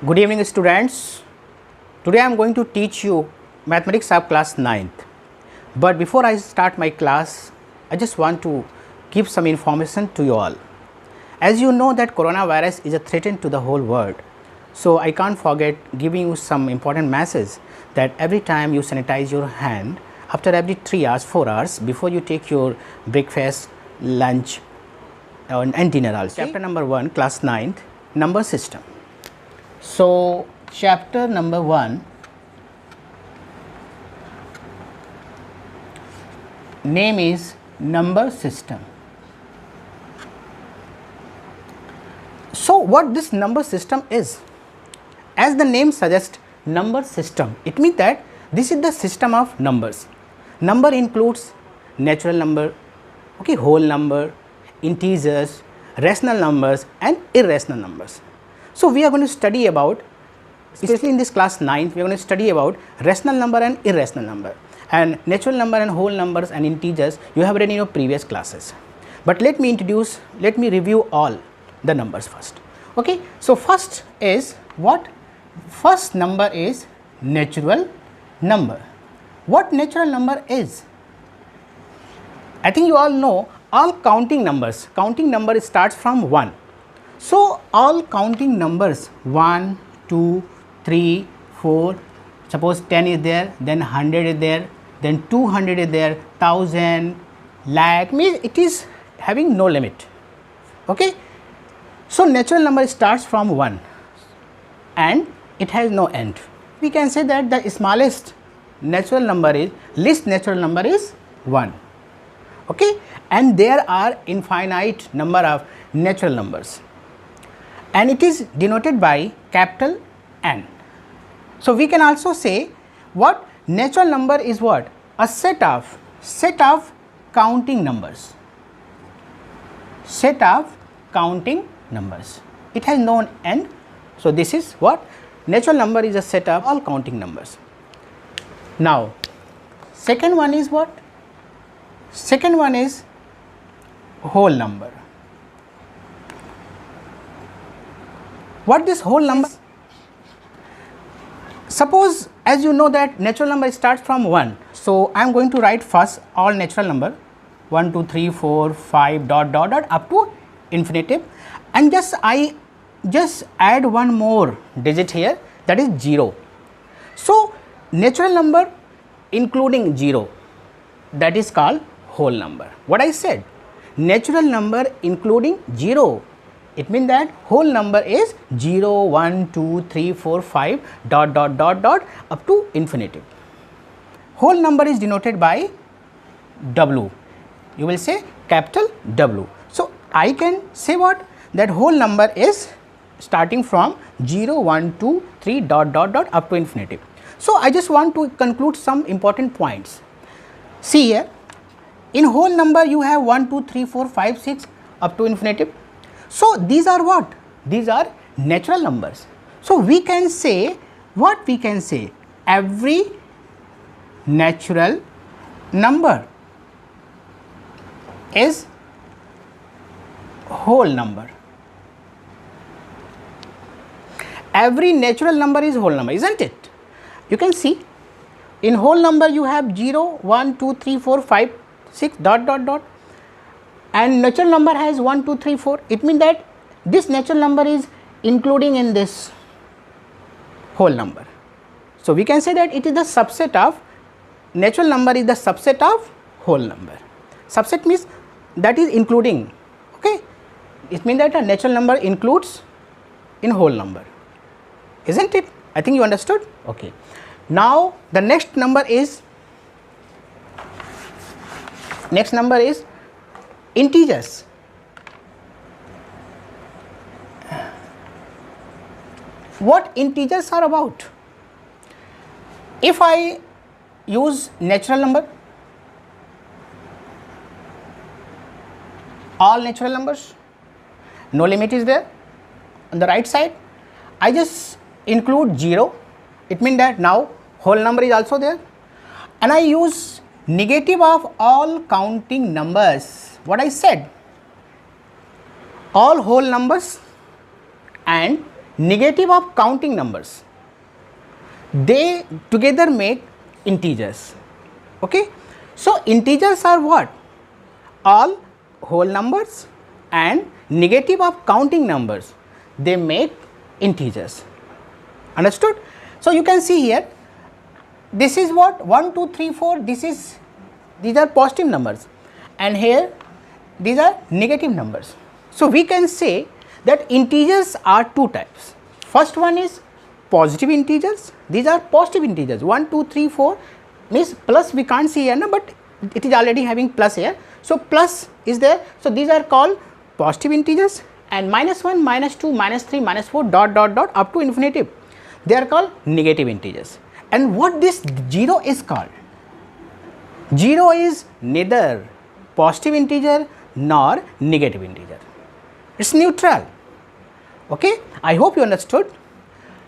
Good evening students. Today I am going to teach you mathematics of class 9th. But before I start my class, I just want to give some information to you all. As you know that coronavirus is a threat to the whole world. So I can't forget giving you some important message that every time you sanitize your hand after every 3 hours, 4 hours before you take your breakfast, lunch and dinner also. Chapter number 1, class 9th, number system. So, chapter number 1, name is number system. So, what this number system is? As the name suggests, number system, it means that this is the system of numbers. Number includes natural number, okay, whole number, integers, rational numbers and irrational numbers. So, we are going to study about, especially in this class 9th, we are going to study about rational number and irrational number, and natural number and whole numbers and integers you have read in your previous classes. But let me review all the numbers first. Okay. So, first is what? First number is natural number. What natural number is? I think you all know all counting numbers. Counting number starts from 1. So, all counting numbers 1, 2, 3, 4, suppose 10 is there, then 100 is there, then 200 is there, 1000, lakh, means it is having no limit. Okay. So, natural number starts from 1 and it has no end. We can say that the smallest natural number is, least natural number is 1. Okay. And there are infinite number of natural numbers, and it is denoted by capital N. So, we can also say what natural number is what? A set of counting numbers. Set of counting numbers. It has no end. So, this is what natural number is, a set of all counting numbers. Now, second one is what? Second one is whole number. What this whole number? Suppose, as you know that natural number starts from 1. So, I am going to write first all natural number 1, 2, 3, 4, 5 dot dot dot up to infinitive, and I just add one more digit here, that is 0. So, natural number including 0, that is called whole number. What I said? Natural number including 0. It means that whole number is 0, 1, 2, 3, 4, 5 dot dot dot dot up to infinitive. Whole number is denoted by W. You will say capital W. So, I can say what? That whole number is starting from 0, 1, 2, 3 dot dot dot up to infinitive. So, I just want to conclude some important points. See here, in whole number you have 1, 2, 3, 4, 5, 6 up to infinitive. So, these are what? These are natural numbers. So, we can say what? We can say every natural number is whole number. Every natural number is whole number, isn't it? You can see in whole number you have 0, 1, 2, 3, 4, 5, 6 dot dot dot, and natural number has 1, 2, 3, 4. It means that this natural number is including in this whole number. So, we can say that it is the subset of, natural number is the subset of whole number. Subset means that is including. Okay. It means that a natural number includes in whole number, isn't it? I think you understood. Okay. Now, the next number is integers. What integers are about? If I use natural number, all natural numbers, no limit is there. On the right side, I just include 0. It means that now whole number is also there, and I use negative of all counting numbers. What I said? All whole numbers and negative of counting numbers, they together make integers. Okay. So, integers are what? All whole numbers and negative of counting numbers, they make integers. Understood? So, you can see here, this is what 1, 2, 3, 4, these are positive numbers, and here these are negative numbers. So, we can say that integers are two types. First one is positive integers, these are positive integers 1, 2, 3, 4 means plus we can't see here, no, but it is already having plus here. So, plus is there. So, these are called positive integers, and minus 1, minus 2, minus 3, minus 4 dot dot dot up to infinitive, they are called negative integers. And what this 0 is called? 0 is neither positive integer nor negative integer, it is neutral. Okay? I hope you understood.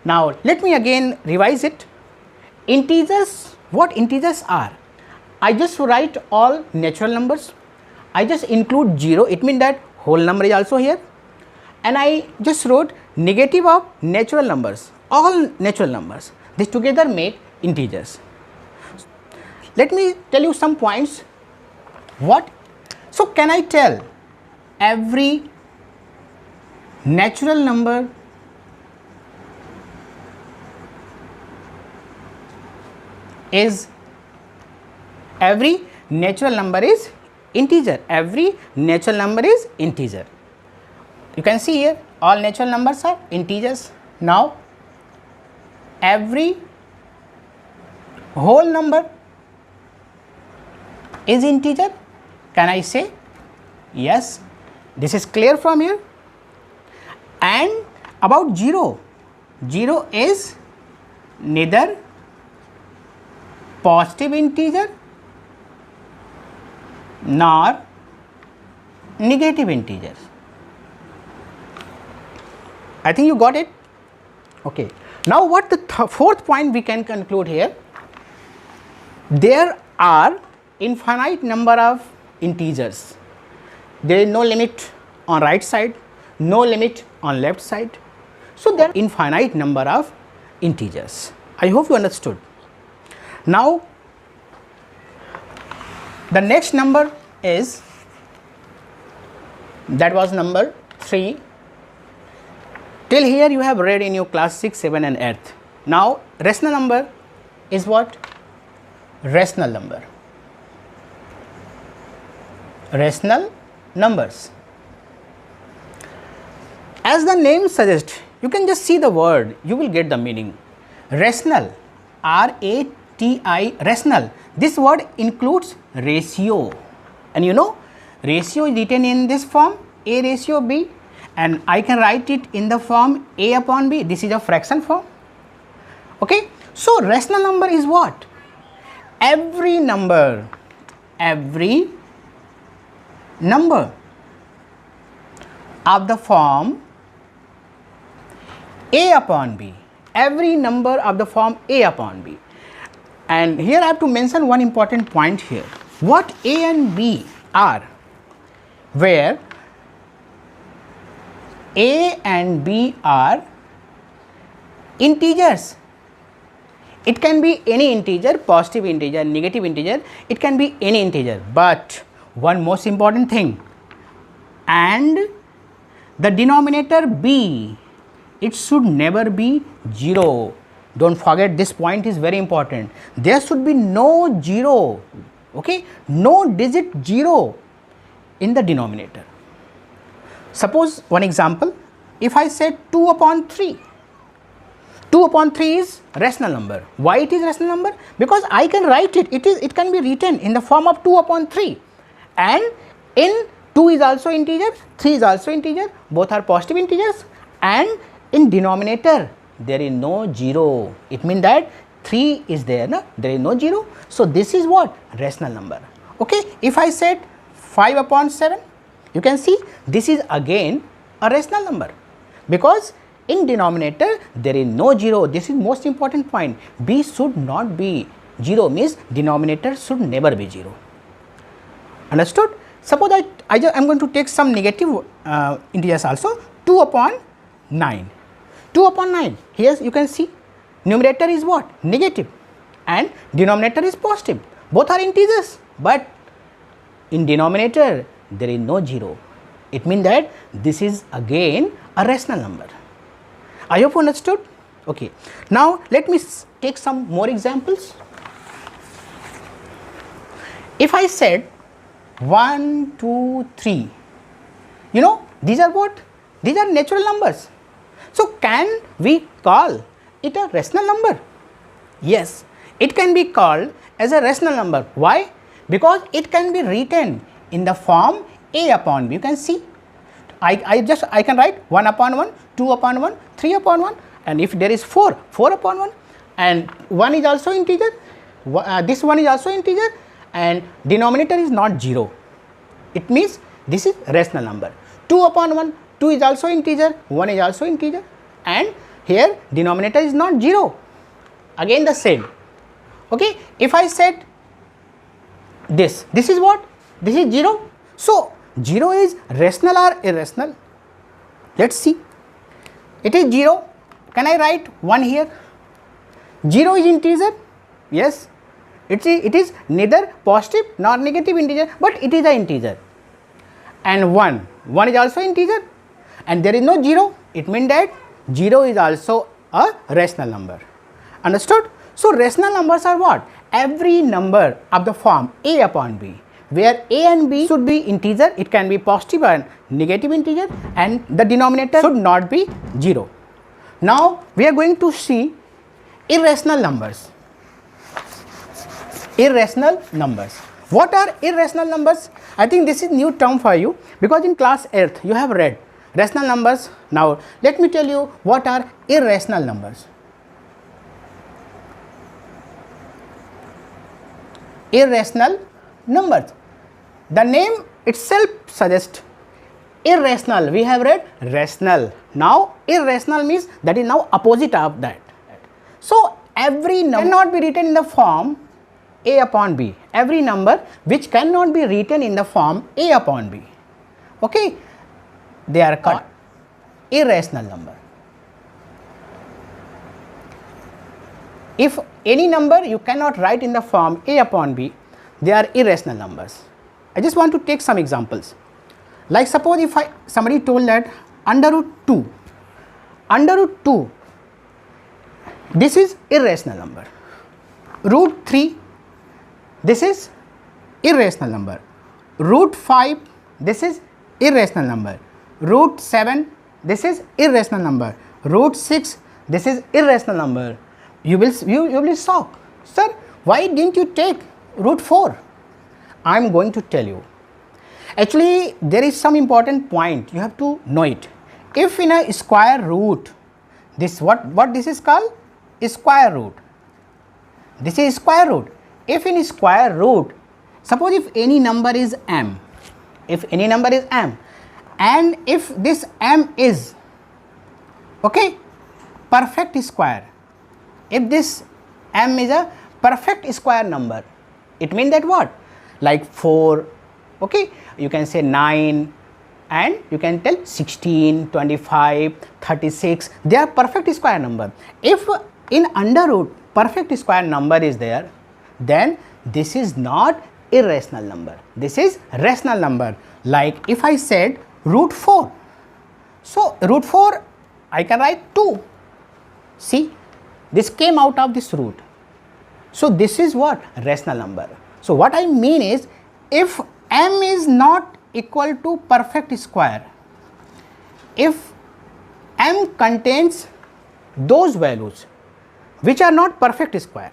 Now, let me again revise it. Integers, what integers are? I just write all natural numbers, I just include 0, it means that whole number is also here, and I just wrote negative of natural numbers, all natural numbers, these together make integers. Let me tell you some points. What? So, can I tell every natural number is integer, every natural number is integer. You can see here all natural numbers are integers. Now, every whole number is integer. Can I say? Yes, this is clear from here. And about 0, 0 is neither positive integer nor negative integers. I think you got it. Okay. Now, what the fourth point we can conclude here? There are infinite number of integers. There is no limit on right side, no limit on left side. So, there are infinite number of integers. I hope you understood. Now, the next number is, that was number 3. Till here you have read in your class 6, 7 and 8th. Now, rational number is what? Rational number. Rational numbers. As the name suggests, you can just see the word, you will get the meaning. Rational, R-A-T-I, rational. This word includes ratio, and you know ratio is written in this form, A ratio B, and I can write it in the form A upon B. This is a fraction form. Okay. So, rational number is what? Every number of the form A upon B, every number of the form A upon B. And here I have to mention one important point here. What A and B are? Where A and B are integers. It can be any integer, positive integer, negative integer, it can be any integer. But one most important thing, and the denominator B, it should never be 0. Don't forget, this point is very important. There should be no 0, okay, no digit 0 in the denominator. Suppose one example, if I say 2 upon 3, 2 upon 3 is rational number. Why it is rational number? Because I can write it, it can be written in the form of 2 upon 3, and in 2 is also integer, 3 is also integer, both are positive integers, and in denominator there is no 0. It means that 3 is there, no? There is no 0. So, this is what? Rational number. Okay. If I said 5 upon 7, you can see this is again a rational number, because in denominator there is no 0. This is most important point. B should not be 0, means denominator should never be 0. Understood? Suppose I am going to take some negative integers also, 2 upon 9. 2 upon 9. Here you can see numerator is what? Negative and denominator is positive. Both are integers, but in denominator there is no 0. It means that this is again a rational number. I hope you understood. Okay. Now let me take some more examples. If I said 1, 2, 3, you know, these are what? These are natural numbers. So can we call it a rational number? Yes, it can be called as a rational number. Why? Because it can be written in the form a upon b. You can see, I can write 1 upon 1, 2 upon 1, 3 upon 1, and if there is 4, 4 upon 1, and 1 is also integer, this one is also integer, and denominator is not 0. It means this is rational number. 2 upon 1, 2 is also integer, 1 is also integer, and here denominator is not 0. Again the same. Okay, if I said this is what? This is 0. So 0 is rational or irrational? Let's see. It is 0. Can I write 1 here? 0 is integer. Yes, it is neither positive nor negative integer, but it is an integer. And 1 is also integer, and there is no 0. It means that 0 is also a rational number. Understood? So rational numbers are what? Every number of the form a upon b, where a and b should be integer. It can be positive and negative integer, and the denominator should not be 0. Now we are going to see irrational numbers. Irrational numbers. What are irrational numbers? I think this is new term for you, because in class 8th you have read rational numbers. Now let me tell you what are irrational numbers. Irrational numbers. The name itself suggests irrational. We have read rational. Now irrational means that is now opposite of that. So every number cannot be written in the form a upon b. Every number which cannot be written in the form a upon b, okay, they are called irrational number. If any number you cannot write in the form a upon b, they are irrational numbers. I just want to take some examples. Like suppose if somebody told that under root 2, this is irrational number. Root 3, this is irrational number. Root 5, this is irrational number. Root 7, this is irrational number. Root 6, this is irrational number. You will be shocked. Sir, why didn't you take root 4? I am going to tell you. Actually, there is some important point. You have to know it. If in a square root, this what this is called? Square root. This is square root. If in square root, suppose if any number is m, and if this m is, okay, perfect square, if this m is a perfect square number, it means that what? Like 4, okay, you can say 9, and you can tell 16, 25, 36, they are perfect square number. If in under root perfect square number is there, then this is not irrational number, this is rational number. Like if I said root 4, so root 4 I can write 2. See, this came out of this root. So this is what? Rational number. So what I mean is, if m is not equal to perfect square, if m contains those values which are not perfect square,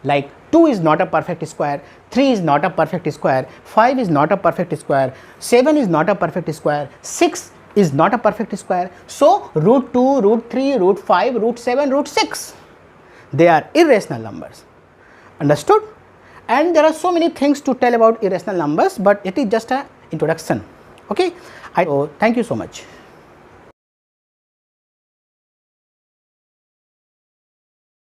like 2 is not a perfect square, 3 is not a perfect square, 5 is not a perfect square, 7 is not a perfect square, 6 is not a perfect square. So root 2, root 3, root 5, root 7, root 6, they are irrational numbers. Understood? And there are so many things to tell about irrational numbers, but it is just an introduction. Okay, thank you so much.